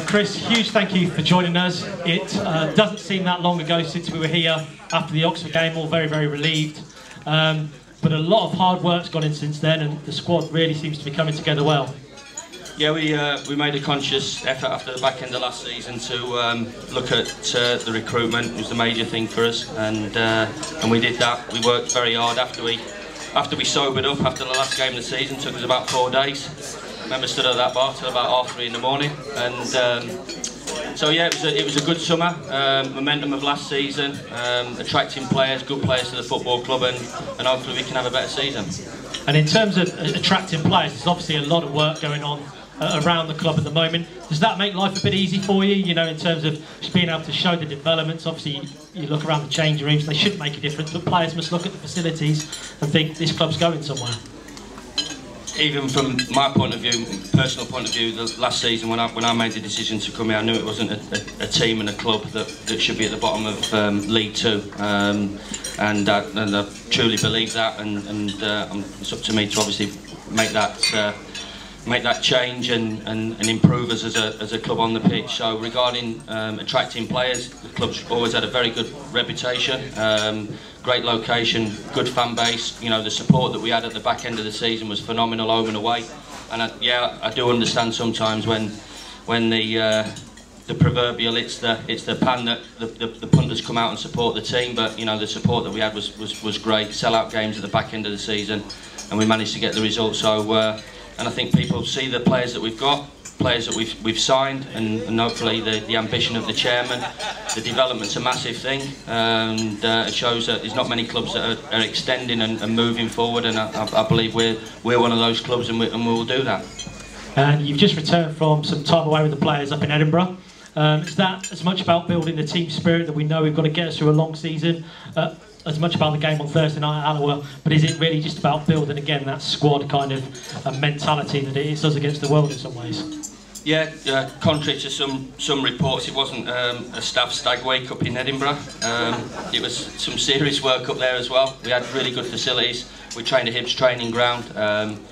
Chris, huge thank you for joining us. It doesn't seem that long ago since we were here after the Oxford game, all very, very relieved. But a lot of hard work's gone in since then, and the squad really seems to be coming together well. Yeah, we made a conscious effort after the back end of last season to look at the recruitment. It was the major thing for us, and we did that. We worked very hard after we sobered up after the last game of the season. It took us about 4 days. I remember stood at that bar till about 3:30 in the morning, and so yeah, it was a good summer. Momentum of last season, attracting players, good players to the football club, and hopefully we can have a better season. And in terms of attracting players, there's obviously a lot of work going on around the club at the moment. Does that make life a bit easy for you, you know, in terms of just being able to show the developments? Obviously, you look around the changing rooms, they should make a difference, but players must look at the facilities and think this club's going somewhere. Even from my point of view, personal point of view, the last season when I made the decision to come here, I knew it wasn't a team and a club that should be at the bottom of League Two, and I truly believe that, and it's up to me to obviously make that change and improve us as a club on the pitch. So regarding attracting players, the club's always had a very good reputation, great location, good fan base. You know, the support that we had at the back end of the season was phenomenal, home and away. And I do understand sometimes when the proverbial it's the pan that the punters come out and support the team, but you know, the support that we had was great. Sell-out games at the back end of the season, and we managed to get the result. So and I think people see the players that we've got, players that we've signed, and hopefully the ambition of the chairman. The development's a massive thing, and it shows that there's not many clubs that are extending and moving forward, and I believe we're one of those clubs, and we will do that. And you've just returned from some time away with the players up in Edinburgh. Is that as much about building the team spirit that we know we've got to get us through a long season, as much about the game on Thursday night at Alloa, but is it really just about building again that squad kind of mentality that it does against the world in some ways? Yeah, contrary to some reports, it wasn't a staff stag week up in Edinburgh. It was some serious work up there as well. We had really good facilities. We trained at Hibs training ground.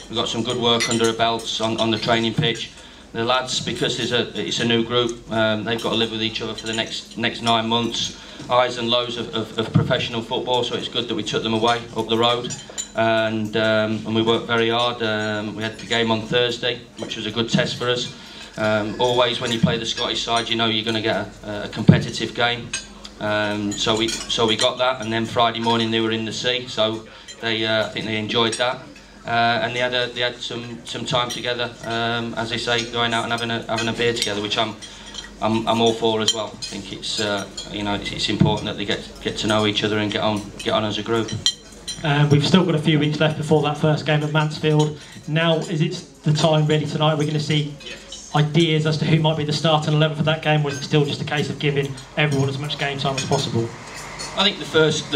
We got some good work under our belts on the training pitch. The lads, because it's a new group, they've got to live with each other for the next 9 months. Highs and lows of professional football, so it's good that we took them away up the road, and we worked very hard. We had the game on Thursday, which was a good test for us. Always when you play the Scottish side, you know you're going to get a competitive game. So we got that, and then Friday morning they were in the sea, so I think they enjoyed that. And they had some time together, as they say, going out and having a beer together, which I'm all for as well. I think it's you know, it's important that they get to know each other and get on as a group. We've still got a few weeks left before that first game at Mansfield. Now, is it the time really tonight? We're going to see ideas as to who might be the starting 11 for that game, or is it still just a case of giving everyone as much game time as possible? I think the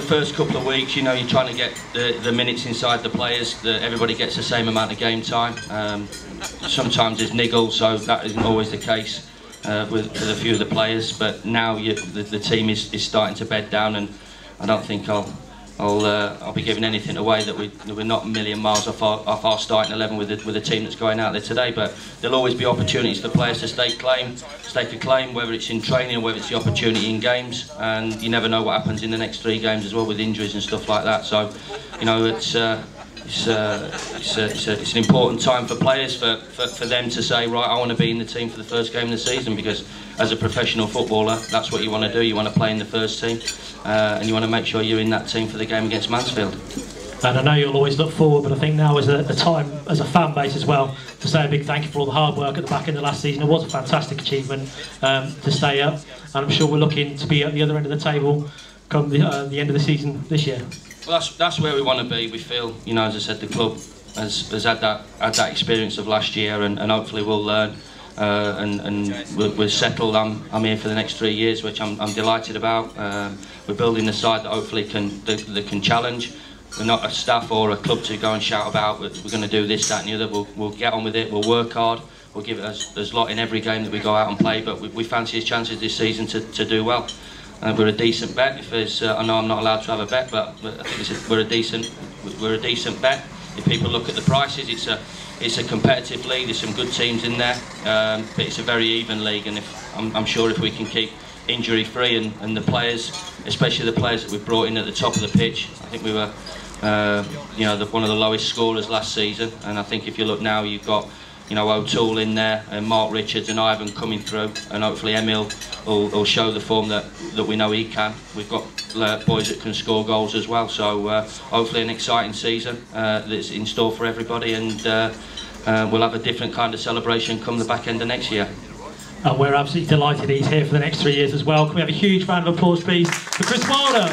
first couple of weeks, you know, you're trying to get the minutes inside the players, that everybody gets the same amount of game time. Sometimes there's niggles, so that isn't always the case with a few of the players. But now the team is starting to bed down, and I don't think I'll be giving anything away that we're not a million miles off our starting 11 with the team that's going out there today. But there'll always be opportunities for players to stake a claim, whether it's in training or whether it's the opportunity in games. And you never know what happens in the next 3 games as well, with injuries and stuff like that. So, you know, it's an important time for players, for them to say, right, I want to be in the team for the first game of the season, because as a professional footballer, that's what you want to do. You want to play in the first team, and you want to make sure you're in that team for the game against Mansfield. And I know you'll always look forward, but I think now is a time as a fan base as well to say a big thank you for all the hard work at the back end of last season. It was a fantastic achievement to stay up, and I'm sure we're looking to be at the other end of the table come the end of the season this year. Well, that's where we want to be. We feel, you know, as I said, the club has had that experience of last year, and hopefully we'll learn. And we're settled. I'm here for the next 3 years, which I'm delighted about. We're building a side that hopefully can challenge. We're not a staff or a club to go and shout about. We're going to do this, that, and the other. We'll get on with it. We'll work hard. We'll give it as lot in every game that we go out and play. But we fancy his chances this season to do well. We're a decent bet. If there's, I know I'm not allowed to have a bet, but I think we're a decent bet. If people look at the prices, it's a competitive league. There's some good teams in there, but it's a very even league. And I'm sure if we can keep injury free and the players, especially the players that we've brought in at the top of the pitch, I think we were one of the lowest scorers last season, and I think if you look now, you've got O'Toole in there and Mark Richards and Ivan coming through, and hopefully Emil will show the form that we know he can. We've got boys that can score goals as well, so hopefully an exciting season that's in store for everybody, and we'll have a different kind of celebration come the back end of next year. And we're absolutely delighted he's here for the next 3 years as well. Can we have a huge round of applause, please, for Chris Wilder?